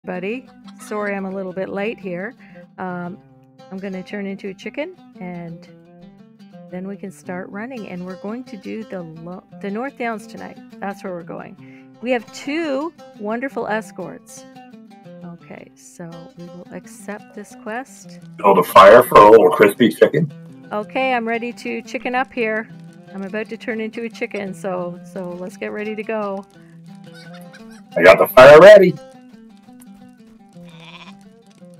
everybody. Sorry I'm a little bit late here. I'm going to turn into a chicken and then we can start running. And we're going to do the North Downs tonight. That's where we're going. We have 2 wonderful escorts. Okay, so we will accept this quest. Build a fire for a little crispy chicken. Okay, I'm ready to chicken up here. I'm about to turn into a chicken, so let's get ready to go. I got the fire ready.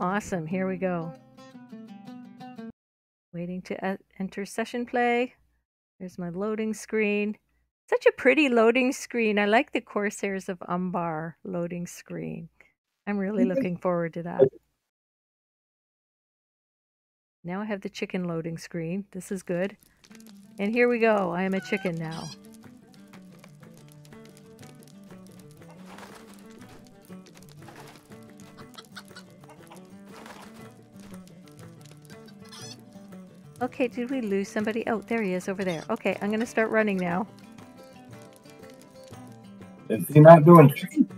Awesome, here we go. Waiting to enter session play. There's my loading screen. Such a pretty loading screen. I like the Corsairs of Umbar loading screen. I'm really looking forward to that. Now I have the chicken loading screen. This is good. And here we go. I am a chicken now. Okay, did we lose somebody? Oh, there he is over there. Okay, I'm going to start running now. Is he not doing chicken?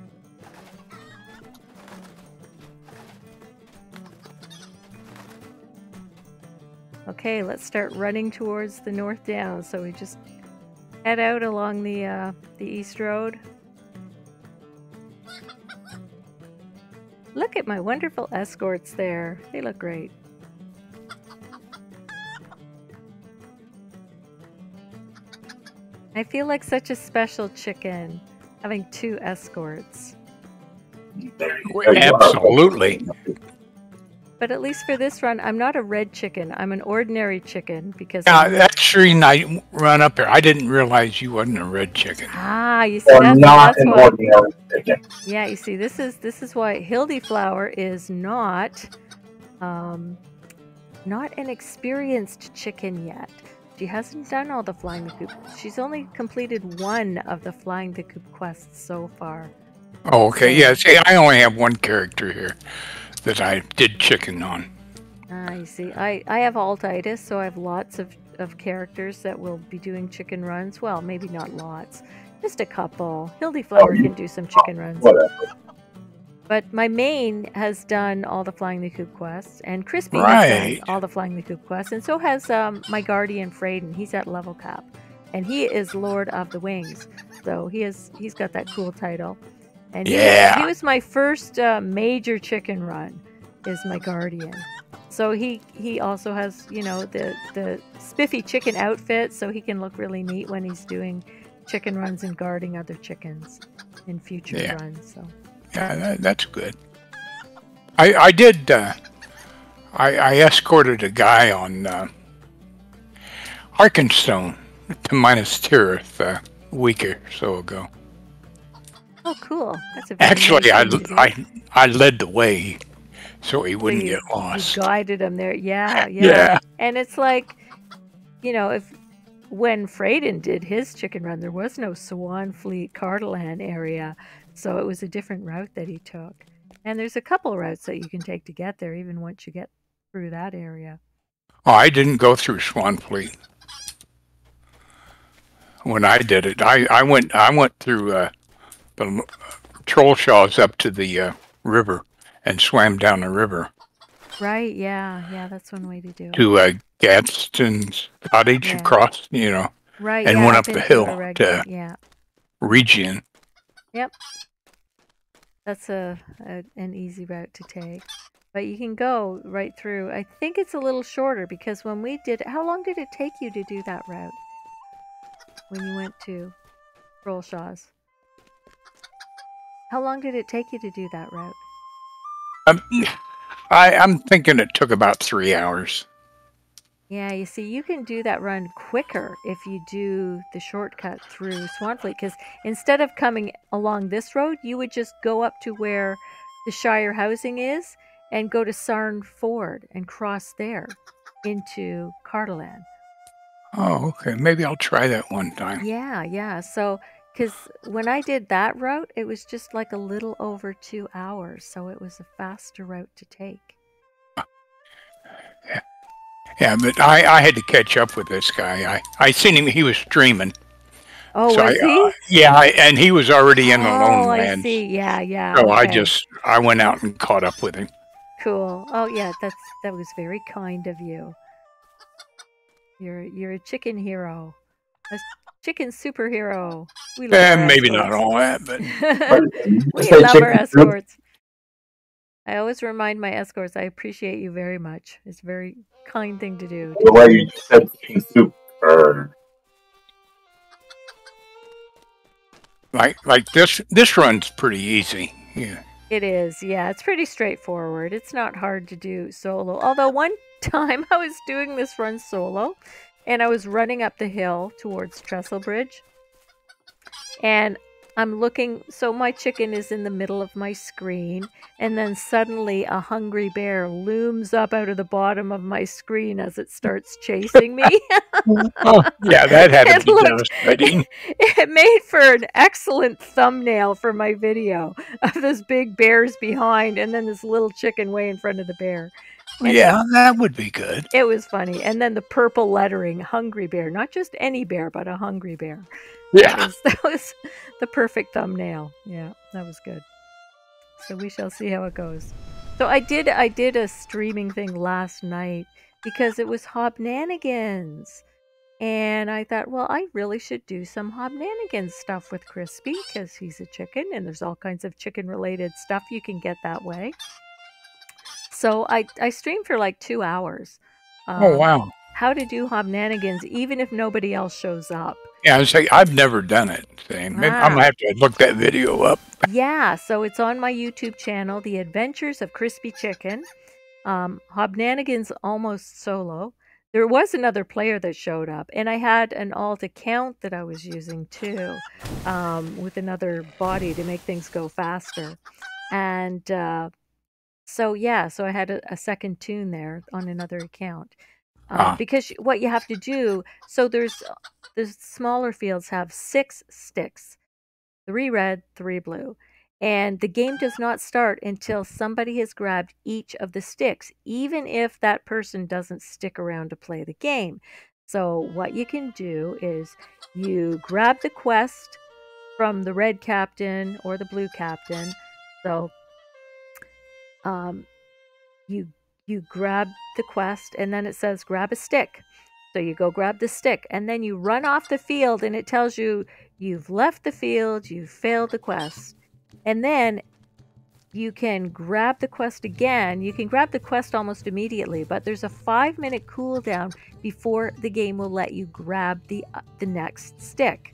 Okay, let's start running towards the North Downs. So we just head out along the East Road. Look at my wonderful escorts there. They look great. I feel like such a special chicken having 2 escorts. Absolutely. But at least for this run, I'm not a red chicken. I'm an ordinary chicken because. That's the reason I run up here. I didn't realize you wasn't a red chicken. Ah, you see, Or that's not an why. ordinary chicken. Yeah, you see, this is why Hildeflower is not an experienced chicken yet. She hasn't done all the Flying the Coop. She's only completed 1 of the Flying the Coop quests so far. Oh, okay. Yeah, see, I only have 1 character here that I did chicken on. Ah, you see, I have altitis, so I have lots of characters that will be doing chicken runs. Well, maybe not lots, just a couple. Hildeflower can do some chicken runs. Whatever. But my main has done all the Flying the Coop quests, and Cryspea has done all the Flying the Coop quests, and so has my guardian Freyden. He's at level cap, and he is Lord of the Wings, so he's got that cool title. And he was my first major chicken run, is my guardian. So he also has, you know, the spiffy chicken outfit, so he can look really neat when he's doing chicken runs and guarding other chickens in future runs. So. Yeah, that's good. I did. I escorted a guy on Arkenstone to Minas Tirith a week or so ago. Oh, cool! That's a very Actually, nice I led the way, so he wouldn't get lost. You guided him there, yeah. And it's like, you know, when Freyden did his chicken run, there was no Swan Fleet Cardalan area, so it was a different route that he took. And there's a couple routes that you can take to get there, even once you get through that area. Oh, I didn't go through Swanfleet when I did it. I went through the Trollshaws up to the river and swam down the river. Right, yeah, that's one way to do it. To Gadsden's cottage across, you know, right, and went up the hill to Region. Yep. That's an easy route to take. But you can go right through. I think it's a little shorter because when we did it, how long did it take you to do that route? When you went to Trollshaws? How long did it take you to do that route? I'm thinking it took about 3 hours. Yeah, you see, you can do that run quicker if you do the shortcut through Swanfleet, because instead of coming along this road, you would just go up to where the Shire housing is and go to Sarn Ford and cross there into Cardalan. Oh, okay. Maybe I'll try that one time. Yeah. So, because when I did that route, it was just like a little over 2 hours, so it was a faster route to take. Yeah, but I had to catch up with this guy. I seen him, he was streaming, Oh, So was he? and he was already in the lone Oh, I lands. see. Yeah. So Okay. I went out and caught up with him. Cool. Oh, yeah. That was very kind of you. You're a chicken hero, a chicken superhero. We love our Maybe not escorts. all that, but We love our escorts. I always remind my escorts, I appreciate you very much. It's a very kind thing to do. The way you said chicken soup, or like this run's pretty easy. Yeah. It is, yeah. It's pretty straightforward. It's not hard to do solo. Although one time I was doing this run solo, and I was running up the hill towards Trestle Bridge, and I'm looking, so my chicken is in the middle of my screen, and then suddenly a hungry bear looms up out of the bottom of my screen as it starts chasing me. Oh, yeah, that had to be devastating. It made for an excellent thumbnail for my video of this big bears behind and then this little chicken way in front of the bear. And yeah, that would be good. It was funny. And then the purple lettering, hungry bear, not just any bear, but a hungry bear. Yeah. That was the perfect thumbnail. Yeah, that was good. So we shall see how it goes. So I did a streaming thing last night because it was Hobnanigans. And I thought, well, I really should do some Hobnanigans stuff with Cryspea because he's a chicken and there's all kinds of chicken related stuff you can get that way. So I streamed for like 2 hours. Oh, wow. How to do Hobnanigans even if nobody else shows up. Yeah, I say I've never done it. I'm gonna have to look that video up. Yeah, so it's on my YouTube channel, The Adventures of Cryspea Chicken. Hobnanigans almost solo. There was another player that showed up, and I had an alt account that I was using too, with another body to make things go faster. And so I had a second tune there on another account. Because what you have to do, so the smaller fields have 6 sticks, 3 red, 3 blue. And the game does not start until somebody has grabbed each of the sticks, even if that person doesn't stick around to play the game. So what you can do is you grab the quest from the red captain or the blue captain. So you grab the quest and then it says grab a stick. So you go grab the stick and then you run off the field and it tells you you've left the field, you've failed the quest. And then you can grab the quest again. You can grab the quest almost immediately, but there's a 5-minute cooldown before the game will let you grab the next stick.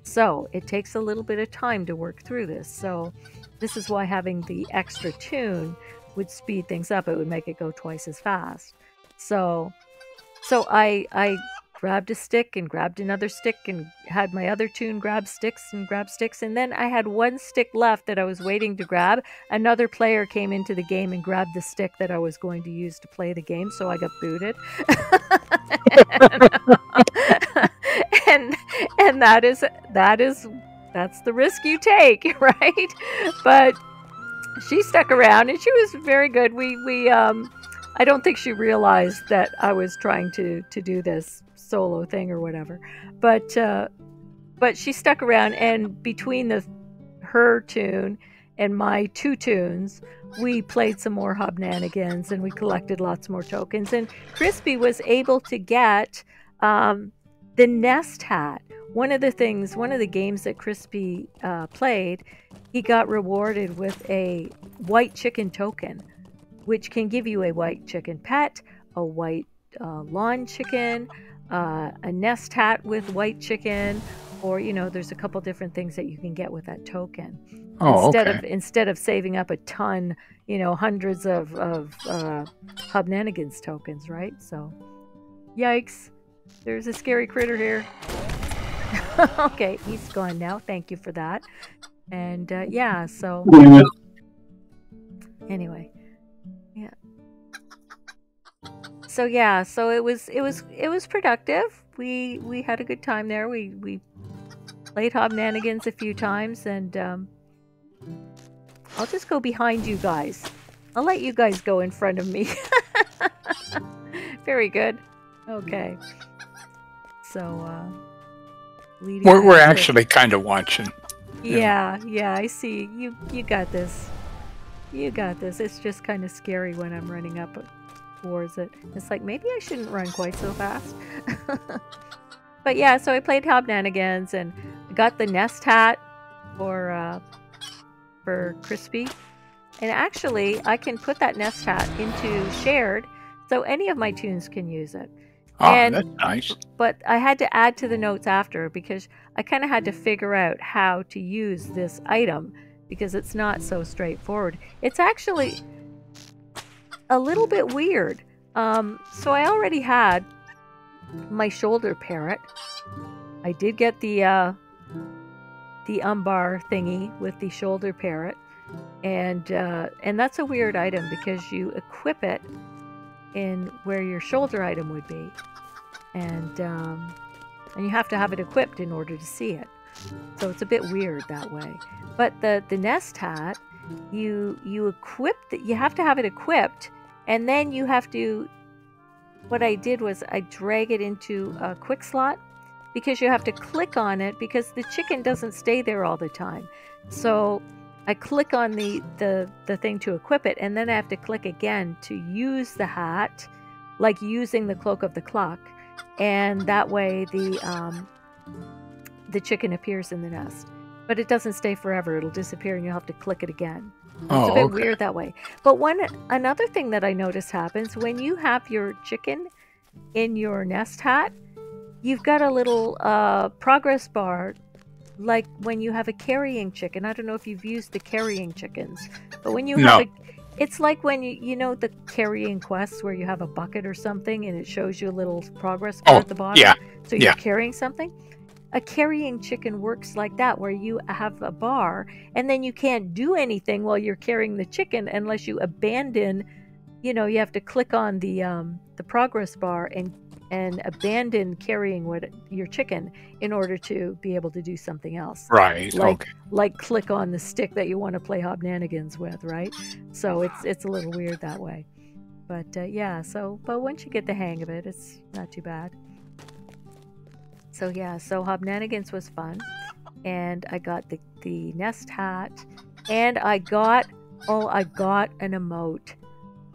So it takes a little bit of time to work through this. So this is why having the extra tune would speed things up. It would make it go twice as fast. So I grabbed a stick and grabbed another stick and had my other tune grab sticks, and then I had 1 stick left that I was waiting to grab. Another player came into the game and grabbed the stick that I was going to use to play the game, so I got booted. and that's the risk you take, right? But she stuck around and she was very good. We I don't think she realized that I was trying to do this solo thing or whatever, but she stuck around, and between her tune and my 2 tunes, we played some more Hobnanigans and we collected lots more tokens. And Cryspea was able to get the nest hat. One of the games that Cryspea played, he got rewarded with a white chicken token, which can give you a white chicken pet, a white lawn chicken, a nest hat with white chicken, or there's a couple different things that you can get with that token. Instead of saving up a ton, hundreds of Hobnanigans tokens, right? So, yikes! There's a scary critter here. Okay, he's gone now. Thank you for that. And yeah, so anyway. So it was productive. We had a good time there. We played Hobnanigans a few times, and I'll just go behind you guys. I'll let you guys go in front of me. Very good. Okay. So leading. We're actually kind of watching. Yeah, I see. You got this. You got this. It's just kind of scary when I'm running up towards it. It's like, maybe I shouldn't run quite so fast. But yeah, so I played Hobnanigans and got the nest hat for Cryspea. And actually, I can put that nest hat into shared, so any of my toons can use it. Oh, that's nice. But I had to add to the notes after because I kind of had to figure out how to use this item because it's not so straightforward. It's actually a little bit weird. So I already had my shoulder parrot. I did get the umbar thingy with the shoulder parrot, and that's a weird item because you equip it in where your shoulder item would be, and you have to have it equipped in order to see it. So it's a bit weird that way. But the nest hat, you equip you have to have it equipped, and then you have to. What I did was I drag it into a quick slot because you have to click on it because the chicken doesn't stay there all the time. So I click on the thing to equip it, and then I have to click again to use the hat, like using the cloak of the clock, and that way the chicken appears in the nest. But it doesn't stay forever. It'll disappear, and you'll have to click it again. It's a bit weird that way. But another thing that I noticed happens when you have your chicken in your nest hat, you've got a little progress bar, like when you have a carrying chicken. I don't know if you've used the carrying chickens, but when you have it's like when you know the carrying quests where you have a bucket or something and it shows you a little progress bar at the bottom. Yeah. So you're carrying something. A carrying chicken works like that, where you have a bar and then you can't do anything while you're carrying the chicken unless you abandon, you have to click on the progress bar and abandon carrying your chicken in order to be able to do something else. Right. Like click on the stick that you want to play Hobnanigans with, right? So it's a little weird that way. But but once you get the hang of it, it's not too bad. So Hobnanigans was fun, and I got the nest hat, and I got an emote.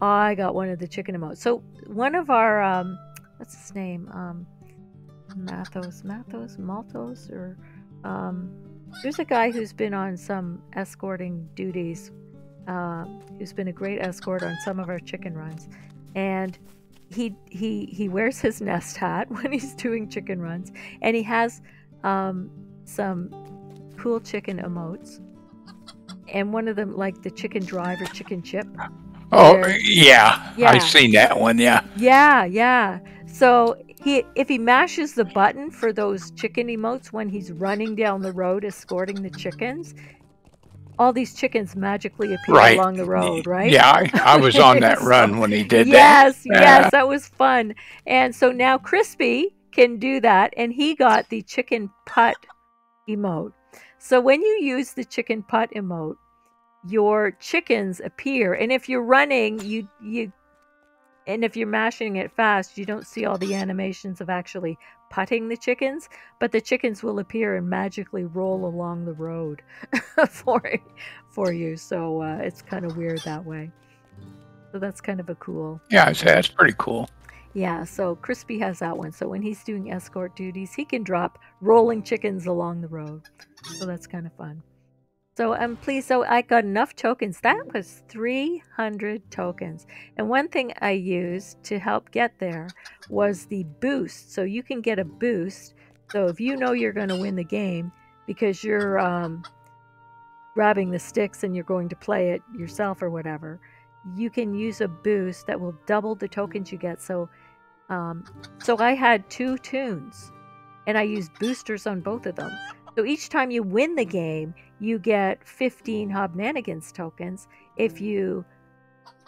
I got one of the chicken emotes. So one of our what's his name? Malthos, or there's a guy who's been on some escorting duties, who's been a great escort on some of our chicken runs, and he wears his nest hat when he's doing chicken runs, and he has some cool chicken emotes, and one of them, like the chicken drive or chicken chip. Yeah, I've seen that one. Yeah. So if he mashes the button for those chicken emotes when he's running down the road escorting the chickens, all these chickens magically appear along the road, right? Yeah, I was on that run when he did that. Yes, that was fun. And so now Cryspea can do that, and he got the chicken putt emote. So when you use the chicken putt emote, your chickens appear, and if you're running, and if you're mashing it fast, you don't see all the animations of actually putting the chickens, but the chickens will appear and magically roll along the road for you. So it's kind of weird that way. So that's kind of a cool. Yeah, it's pretty cool. Yeah, so Cryspea has that one. So when he's doing escort duties, he can drop rolling chickens along the road. So that's kind of fun. So I'm pleased. So I got enough tokens. That was 300 tokens. And one thing I used to help get there was the boost. So you can get a boost. So if you know you're going to win the game because you're grabbing the sticks and you're going to play it yourself or whatever, you can use a boost that will double the tokens you get. So I had 2 toons, and I used boosters on both of them. So each time you win the game, you get 15 Hobnanigans tokens. If you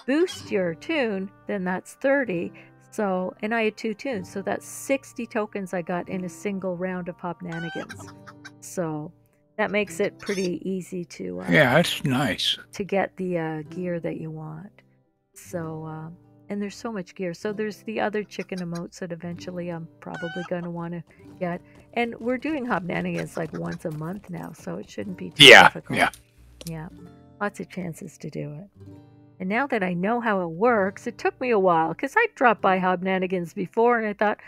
boost your toon, then that's 30. So, and I had 2 toons, so that's 60 tokens I got in a single round of Hobnanigans. So that makes it pretty easy to that's nice to get the gear that you want. So And there's so much gear. So there's the other chicken emotes that eventually I'm probably going to want to get. And we're doing Hobnanigans like once a month now, so it shouldn't be too difficult. Yeah. Lots of chances to do it. And now that I know how it works, it took me a while because I dropped by Hobnanigans before and I thought,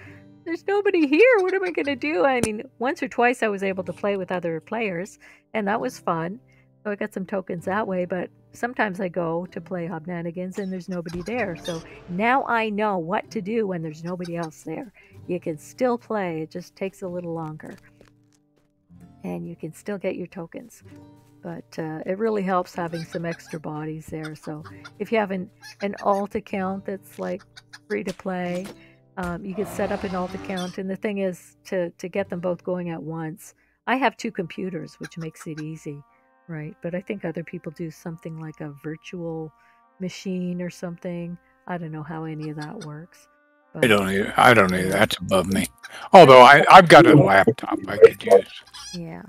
there's nobody here. What am I going to do? I mean, once or twice I was able to play with other players, and that was fun. So I got some tokens that way, but sometimes I go to play Hobnanigans and there's nobody there. So now I know what to do when there's nobody else there. You can still play. It just takes a little longer. And you can still get your tokens. But it really helps having some extra bodies there. So if you have an alt account that's like free to play, you can set up an alt account. And the thing is to get them both going at once. I have 2 computers, which makes it easy, right? But I think other people do something like a virtual machine or something. I don't know how any of that works. But, I don't know. That's above me. Although I've got a laptop I could use. Yeah.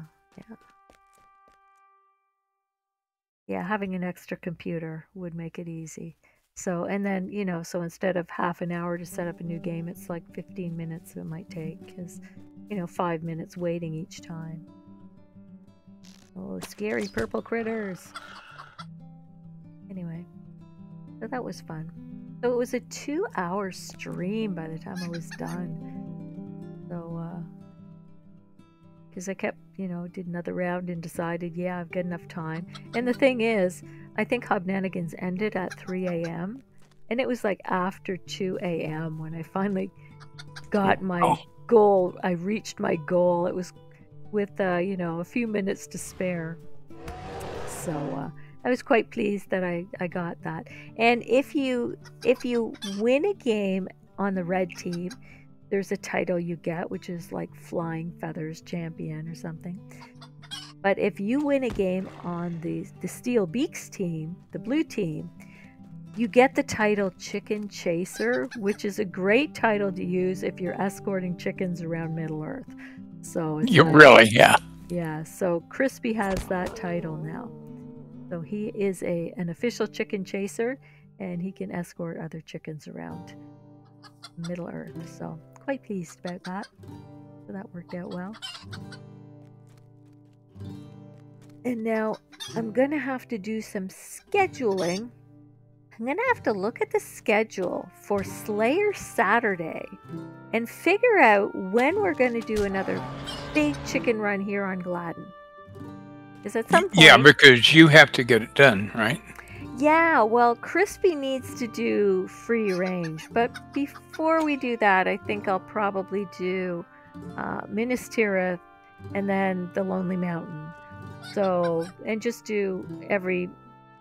Yeah, having an extra computer would make it easy. So, and then, so instead of half an hour to set up a new game, it's like 15 minutes it might take because, 5 minutes waiting each time. Oh, scary purple critters. Anyway, so that was fun. So it was a 2-hour stream by the time I was done. So, because I kept, did another round and decided, yeah, I've got enough time. And the thing is, I think Hobnanigans ended at 3 a.m. And it was like after 2 a.m. when I finally got my goal. I reached my goal. It was with, a few minutes to spare. So I was quite pleased that I got that. And if you win a game on the red team, there's a title you get, which is like Flying Feathers Champion or something. But if you win a game on the Steel Beaks team, the blue team, you get the title Chicken Chaser, which is a great title to use if you're escorting chickens around Middle-earth. So it's Yeah, so Cryspea has that title now. So he is an official chicken chaser, and he can escort other chickens around Middle-earth. So quite pleased about that. So that worked out well. And now I'm going to have to do some scheduling. I'm going to have to look at the schedule for Slayer Saturday and figure out when we're going to do another big chicken run here on Gladden. Is at some point. Yeah, because you have to get it done, right? Yeah, well, Cryspea needs to do free range. But before we do that, I think I'll probably do Minas Tirith and then the Lonely Mountain. So, and just do every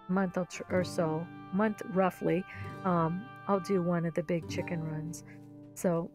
month or so, month roughly, I'll do one of the big chicken runs. So,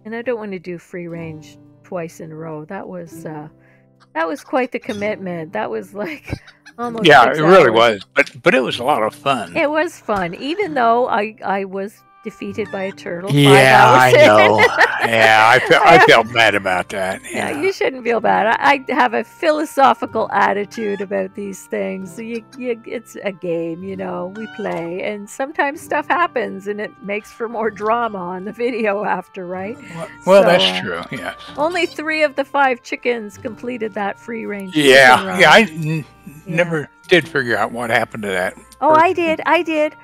and I don't want to do free range twice in a row. That was quite the commitment. That was like almost 6 hours. It really was. But it was a lot of fun. It was fun, even though I was defeated by a turtle. Yeah, I know. Yeah, I felt bad about that. Yeah, you shouldn't feel bad. I have a philosophical attitude about these things. It's a game, we play, and sometimes stuff happens, and it makes for more drama on the video after, right? Well, that's true. Yes. Only 3 of the 5 chickens completed that free range. Yeah, yeah. I never did figure out what happened to that. Oh, I did.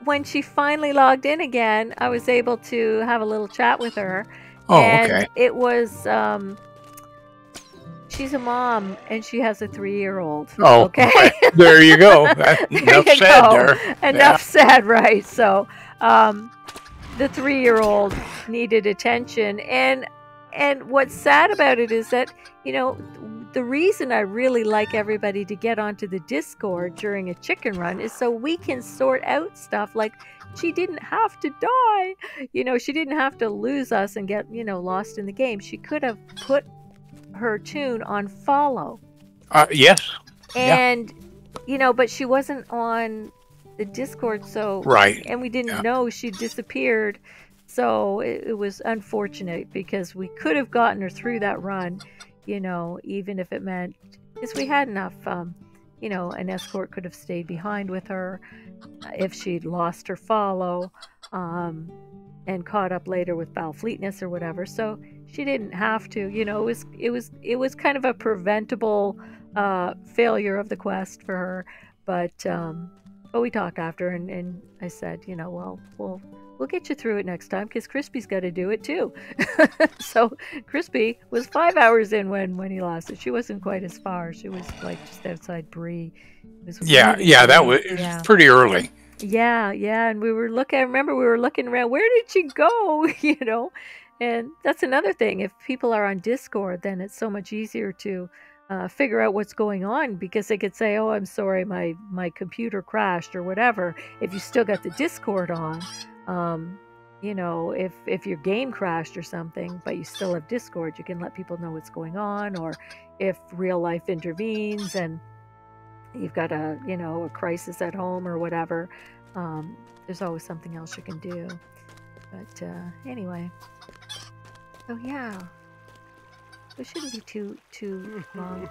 When she finally logged in again, I was able to have a little chat with her. Oh, and okay. It was, she's a mom, and she has a 3-year-old. Oh, okay. There you go. Enough said there. Enough said, right. So, the 3-year-old needed attention. And what's sad about it is that, the reason I really like everybody to get onto the Discord during a chicken run is so we can sort out stuff like she didn't have to die. She didn't have to lose us and get, lost in the game. She could have put her tune on follow. Yes. And, but she wasn't on the Discord, so... Right. And we didn't know she disappeared. So it was unfortunate because we could have gotten her through that run, even if it meant, because we had enough you know, an escort could have stayed behind with her if she'd lost her follow, and caught up later with foul fleetness or whatever. So she didn't have to, you know, it was kind of a preventable failure of the quest for her. But we talked after, and I said, you know, well, we'll get you through it next time, because Cryspie's got to do it too. So Cryspea was 5 hours in when he lost it. She wasn't quite as far. She was like just outside Bree. Yeah, that was pretty early. Yeah, and we were looking. I remember we were looking around. Where did she go? You know, and that's another thing. If people are on Discord, then it's so much easier to figure out what's going on, because they could say, "Oh, I'm sorry, my computer crashed" or whatever. If you still got the Discord on, you know, if your game crashed or something, but you still have Discord, you can let people know what's going on, or if real life intervenes and you've got a crisis at home or whatever, there's always something else you can do. But anyway, so yeah, it shouldn't be too long.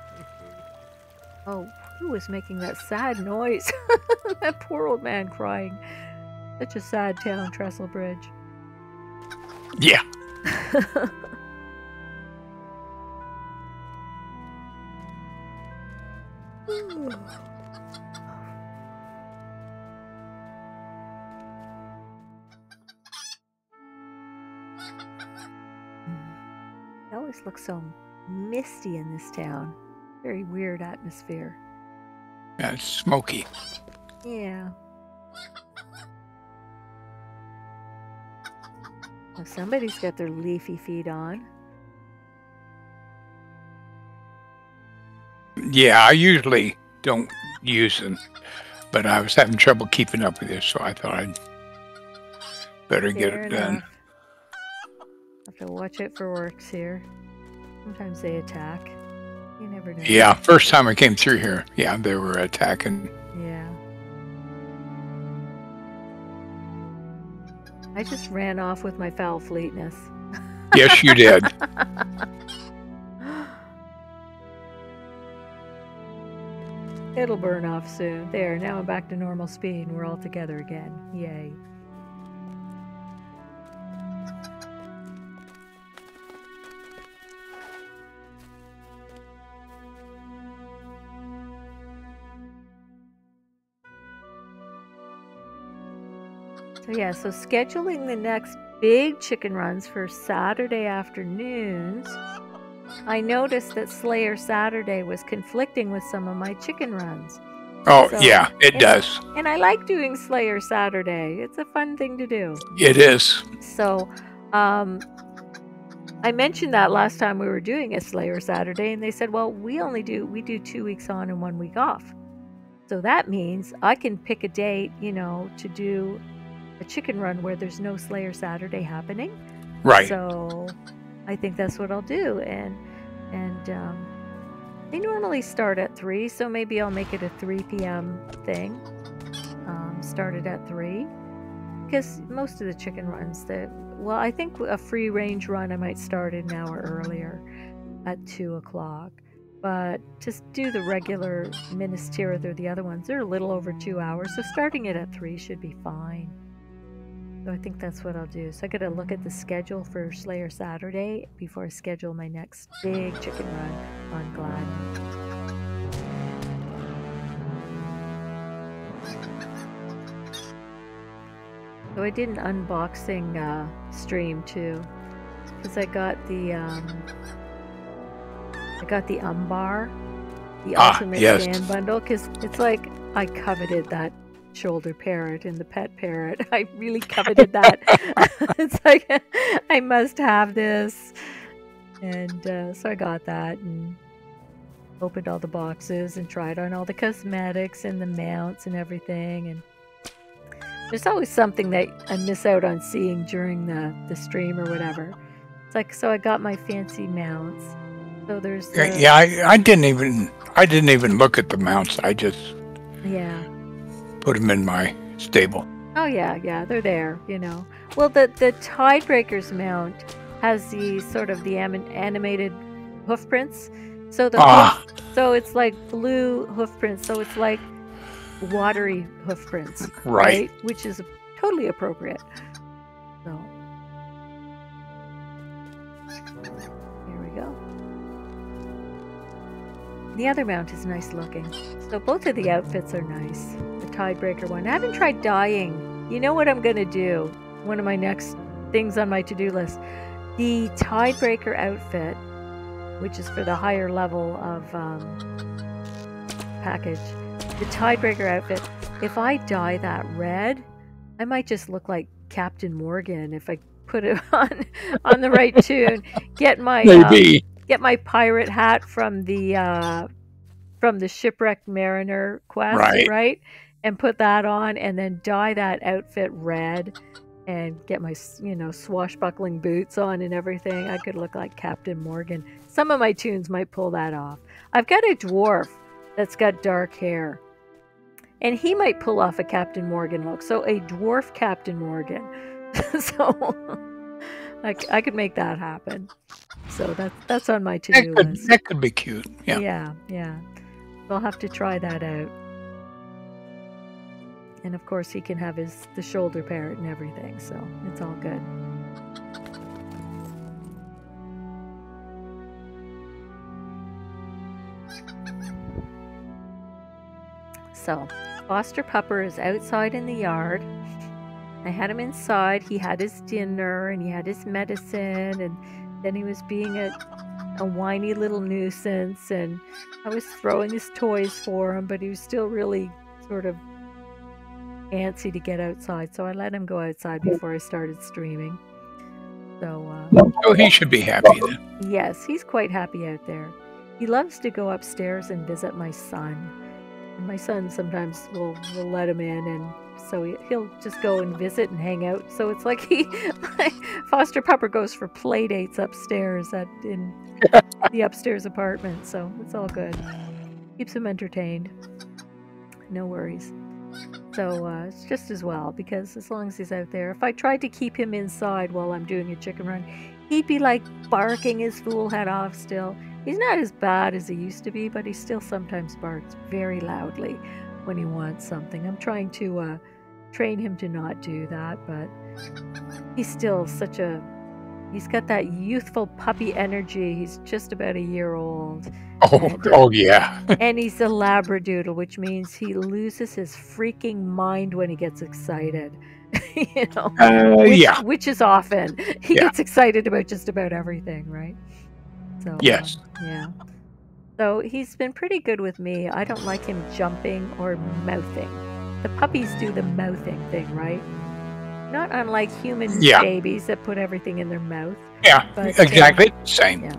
Oh, who was making that sad noise? That poor old man crying. Such a sad town, Trestle Bridge. Yeah. It always looks so misty in this town. Very weird atmosphere. Yeah, it's smoky. Yeah. Well, somebody's got their leafy feet on. Yeah, I usually don't use them, but I was having trouble keeping up with this, so I thought I'd better get it done. Have to watch it for works here. Sometimes they attack. You never know. Yeah, first time I came through here, yeah, they were attacking. Yeah. I just ran off with my foul fleetness. Yes, you did. It'll burn off soon. There, now I'm back to normal speed and we're all together again. Yay. So yeah, so scheduling the next big chicken runs for Saturday afternoons, I noticed that Slayer Saturday was conflicting with some of my chicken runs. Oh, so, yeah, it does. And I like doing Slayer Saturday. It's a fun thing to do. It is. So, I mentioned that last time we were doing a Slayer Saturday, and they said, well, we do 2 weeks on and 1 week off. So that means I can pick a date, you know, to do a chicken run where there's no Slayer Saturday happening. Right. So I think that's what I'll do. And they normally start at 3, so maybe I'll make it a 3 p.m. thing. Start it at 3. Because most of the chicken runs I think a free range run I might start an hour earlier at 2 o'clock. But to do the regular Minister or the other ones, they're a little over 2 hours. So starting it at 3 should be fine. So I think that's what I'll do. So I got to look at the schedule for Slayer Saturday before I schedule my next big chicken run on Gladden. So I did an unboxing stream too, because I got the Umbar, the Ultimate Stand Bundle, because it's like I coveted that shoulder parrot and the pet parrot. I really coveted that. It's like I must have this, and so I got that and opened all the boxes and tried on all the cosmetics and the mounts and everything. And there's always something that I miss out on seeing during the stream or whatever. It's like, so I got my fancy mounts. So there's I didn't even look at the mounts. I just put them in my stable. Oh yeah, they're there, you know. Well, the Tidebreakers mount has the sort of the animated hoof prints. So the So it's like blue hoof prints. So it's like watery hoof prints, Right. Which is totally appropriate. So here we go. The other mount is nice looking. So both of the outfits are nice. The Tidebreaker one. I haven't tried dyeing. You know what I'm going to do? One of my next things on my to-do list. The Tidebreaker outfit, which is for the higher level of package. The Tidebreaker outfit, if I dye that red, I might just look like Captain Morgan if I put it on the right tune. Get my Maybe. Get my pirate hat from the Shipwrecked Mariner quest, right? And put that on, and then dye that outfit red, and get my swashbuckling boots on and everything. I could look like Captain Morgan. Some of my tunes might pull that off. I've got a dwarf that's got dark hair, and he might pull off a Captain Morgan look. So a dwarf Captain Morgan. So I could make that happen. So that's on my to-do list. That could be cute. Yeah. So I'll have to try that out. And of course he can have the shoulder parrot and everything, so it's all good. So, Foster Pupper is outside in the yard. I had him inside. He had his dinner and he had his medicine, and then he was being a whiny little nuisance, and I was throwing his toys for him, but he was still really sort of antsy to get outside, so I let him go outside before I started streaming. So he should be happy then. Yes, he's quite happy out there. He loves to go upstairs and visit my son. And my son sometimes will let him in, and so he'll just go and visit and hang out. So it's like Foster Pupper goes for play dates upstairs in the upstairs apartment. So it's all good. Keeps him entertained. No worries. So it's just as well, because as long as he's out there. If I tried to keep him inside while I'm doing a chicken run, he'd be like barking his fool head off still. He's not as bad as he used to be, but he still sometimes barks very loudly when he wants something. I'm trying to train him to not do that, but he's still he's got that youthful puppy energy. He's just about a year old. Oh yeah. And he's a Labradoodle, which means he loses his freaking mind when he gets excited. Which is often. He gets excited about just about everything, right? So yes. Yeah. So he's been pretty good with me. I don't like him jumping or mouthing. The puppies do the mouthing thing, right? Not unlike human babies that put everything in their mouth. Yeah, but, exactly. Same. Yeah.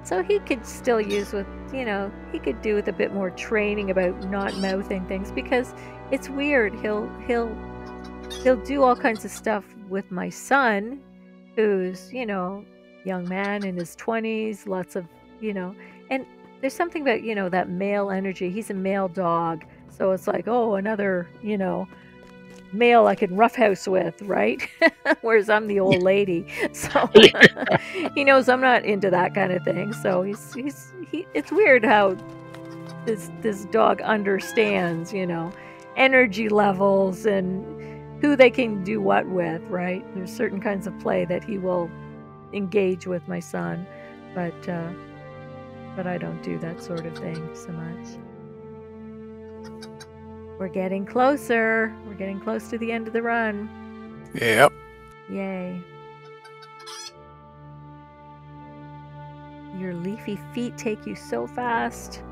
So he could still use he could do with a bit more training about not mouthing things, because it's weird. He'll do all kinds of stuff with my son, who's, young man in his 20s, lots of, and there's something about, that male energy. He's a male dog. So it's like, oh, another, male I can roughhouse with, right? Whereas I'm the old lady. So he knows I'm not into that kind of thing. So it's weird how this dog understands, energy levels and who they can do what with, right? There's certain kinds of play that he will engage with my son, but I don't do that sort of thing so much. We're getting closer. We're getting close to the end of the run. Yep. Yay. Your leafy feet take you so fast.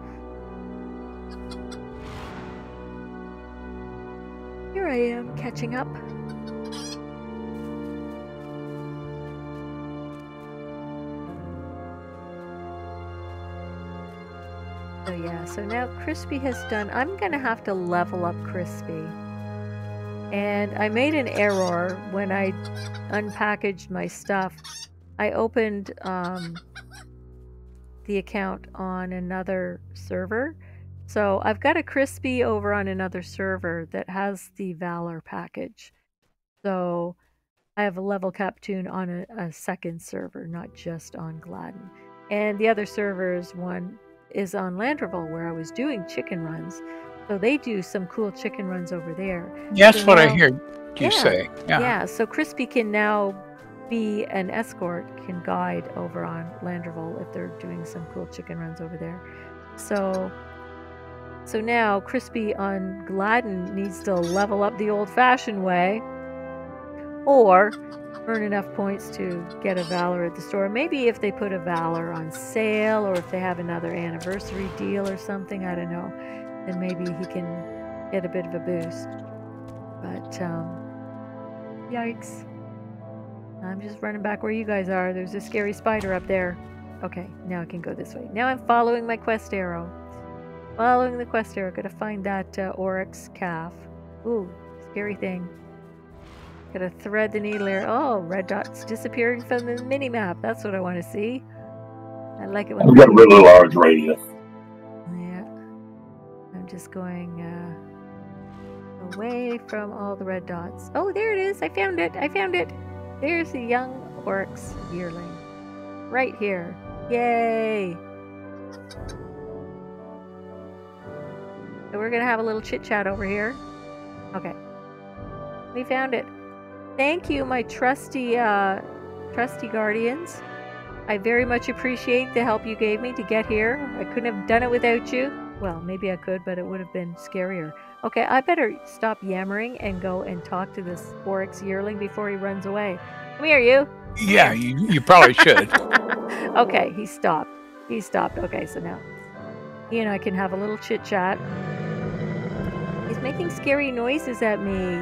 Here I am, catching up. So yeah, so now Cryspea has done, I'm going to have to level up Cryspea. And I made an error when I unpackaged my stuff. I opened the account on another server. So I've got a Cryspea over on another server that has the Valor package. So I have a level cap tune on a second server, not just on Gladden. And the other server is one is on Landreval, where I was doing chicken runs. So they do some cool chicken runs over there. Yeah, that's so what now, I hear you say. Yeah, so Cryspea can now be an escort, can guide over on Landreval if they're doing some cool chicken runs over there. So now Cryspea on Gladden needs to level up the old-fashioned way, or earn enough points to get a Valor at the store. Maybe if they put a Valor on sale, or if they have another anniversary deal or something, I don't know, then maybe he can get a bit of a boost. But, yikes. I'm just running back where you guys are. There's a scary spider up there. Okay, now I can go this way. Now I'm following my quest arrow. Following the quest arrow. Gotta find that oryx calf. Ooh, scary thing. Gotta thread the needle here. Oh, red dots disappearing from the mini-map. That's what I want to see. I like it when I've got a really large radius. Yeah. I'm just going away from all the red dots. Oh, there it is. I found it. I found it. There's the young oryx yearling. Right here. Yay! So we're gonna have a little chit-chat over here. Okay. We found it. Thank you, my trusty guardians. I very much appreciate the help you gave me to get here. I couldn't have done it without you. Well, maybe I could, but it would have been scarier. Okay, I better stop yammering and go and talk to this oryx yearling before he runs away. Come here, you. Yeah, you probably should. Okay, he stopped. He stopped. Okay, so now he and I can have a little chit-chat. He's making scary noises at me.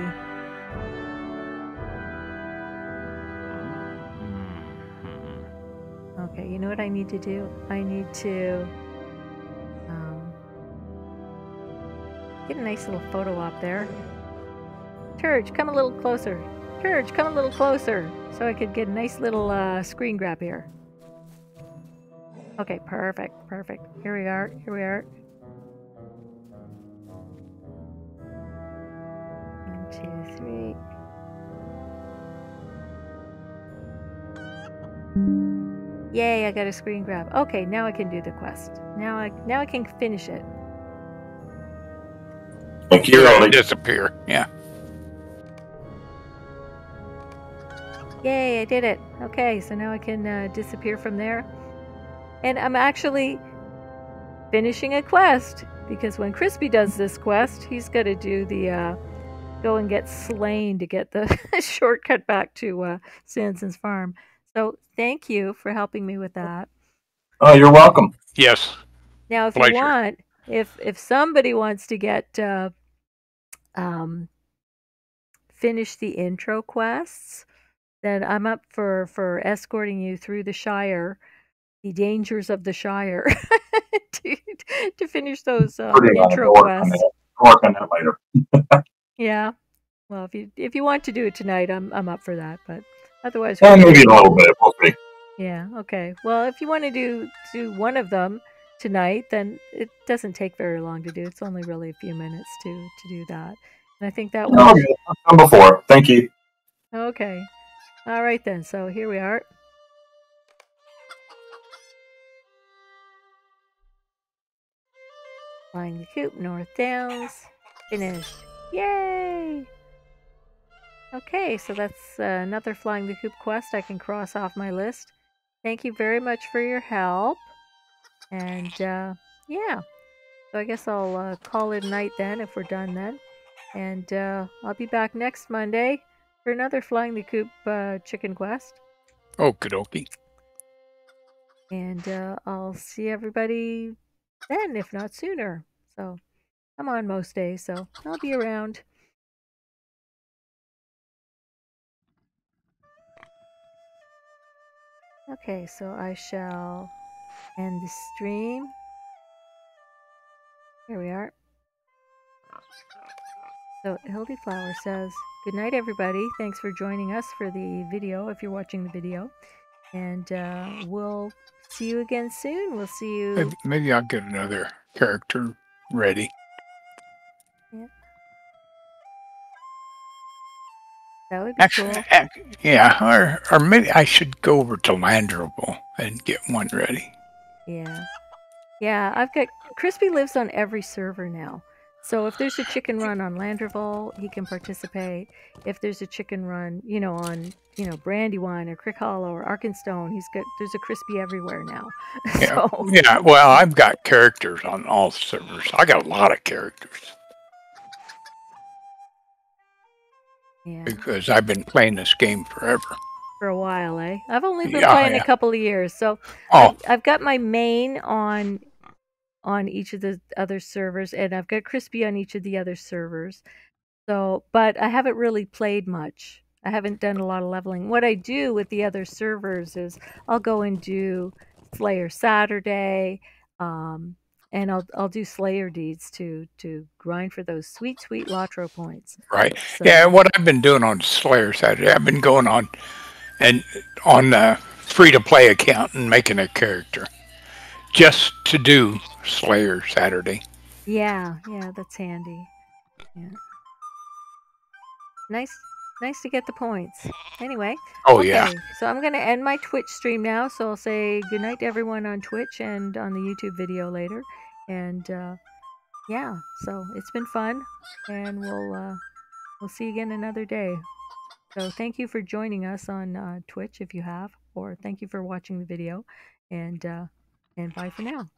Okay, you know what I need to do? I need to get a nice little photo op there. Turge, come a little closer. Turge, come a little closer, so I could get a nice little screen grab here. Okay, perfect, perfect. Here we are, here we are. 1, 2, 3. Yay, I got a screen grab. Okay, now I can do the quest. Now I can finish it. Thank you. Disappear. Yeah. Yay, I did it. Okay, so now I can disappear from there. And I'm actually finishing a quest, because when Cryspea does this quest, he's got to do the go and get slain to get the shortcut back to Sanson's farm. So thank you for helping me with that. Oh, you're welcome. Yes. Now, if Pleasure. you want, if somebody wants to get finish the intro quests, then I'm up for escorting you through the Shire, the dangers of the Shire, to finish those intro quests. I'll work on that later. Yeah. Well, if you want to do it tonight, I'm up for that. But otherwise, maybe a little bit. We'll see. Yeah. Okay. Well, if you want to do one of them tonight, then it doesn't take very long to do. It's only really a few minutes to do that. And I think that was. Okay. I've done before. Thank you. Okay. All right then. So here we are. Flying the Coop, North Downs, finished. Yay! Okay, so that's another Flying the Coop quest I can cross off my list. Thank you very much for your help. And yeah, so I guess I'll call it a night then if we're done then. And I'll be back next Monday for another Flying the Coop chicken quest. Okie dokie. And I'll see everybody then, if not sooner. So I'm on most days, so I'll be around. Okay, so I shall end the stream. Here we are. So Hildy Flower says, good night, everybody. Thanks for joining us for the video, if you're watching the video. And we'll see you again soon. We'll see you. Maybe I'll get another character ready. Yeah. That would be cool. Yeah, or maybe I should go over to Landreval and get one ready. Yeah. Yeah, I've got Cryspea lives on every server now. So if there's a chicken run on Landerville, he can participate. If there's a chicken run, on Brandywine or Crick Hollow or Arkenstone, there's a Cryspea everywhere now. Yeah. So Yeah. Well, I've got characters on all servers. I got a lot of characters. yeah, Because I've been playing this game forever. for a while, eh? I've only been playing a couple of years, so Oh, I've got my main on each of the other servers, and I've got Cryspea on each of the other servers. So, but I haven't really played much. I haven't done a lot of leveling. What I do with the other servers is I'll go and do Slayer Saturday, and I'll do Slayer deeds to grind for those sweet Lotro points. right. So, Yeah, what I've been doing on Slayer Saturday, I've been going on the free-to-play account and making a character just to do Slayer Saturday. yeah, that's handy. Yeah. Nice to get the points. Anyway. Oh, okay, yeah. So I'm going to end my Twitch stream now. So I'll say goodnight to everyone on Twitch and on the YouTube video later. And yeah, so it's been fun, and we'll see you again another day. So thank you for joining us on Twitch if you have, or thank you for watching the video, and bye for now.